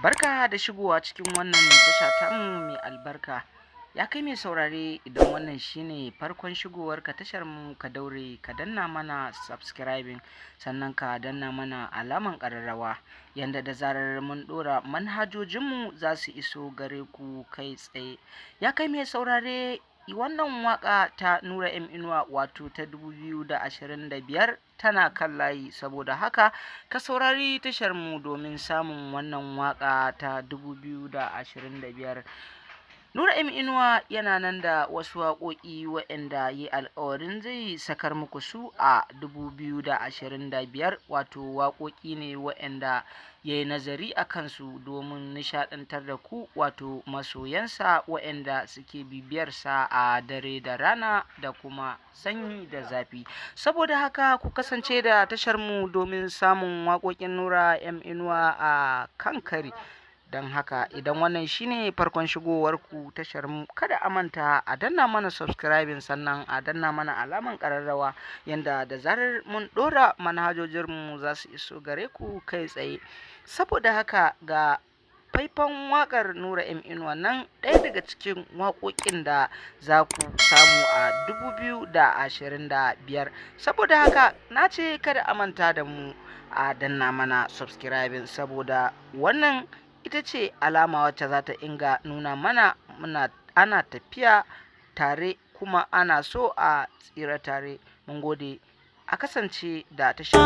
Barka da shigowa cikin wannan tasha tamu mai albarka. Ya kai mai saurare, idan wannan shine farkon shigowarka tashar mu, ka daure ka danna mana subscribing, sannan ka danna mana alaman ƙararrawa, yanda da zarar mun ɗora manhajojinmu za su iso gare ku kai tsaye. Ya kai mai saurare, wannan waka ta Nura M Inuwa wato ta 2025 tana kan layi, saboda haka ka saurari tashar mu domin samun wannan waka ta 2025. Nura M Inuwa yana nan da wasu waƙoƙi waɗanda yi alƙawarin zai sakar muku su a 2025, wato waƙoƙi ne waɗanda ya yi nazari a kansu domin nishaɗantar da ku, wato masoyansa waɗanda suke bibiyarsa a dare da rana da kuma sanyi da zafi. Saboda haka ku kasance da tashar mu domin samun waƙoƙin Nura M Inuwa a kan kari. Don haka idan wannan shine farkon shigowarku tashar mu, kada a manta a danna mana subscribing, sannan a danna mana alaman ƙararrawa, yanda da zarar mun ɗora manhajojinmu za su iso gare ku kai tsaye. Saboda haka ga faifan waƙar Nura M Inuwa nan, ɗaya daga cikin waƙoƙin da za ku samu a 2025. Saboda haka na ce kada a manta da mu a danna mana subscribing, saboda wannan ita ce alama wacce za ta inga nuna mana ana tafiya tare, kuma ana so a tsira tare. Mun gode, a kasance da tashar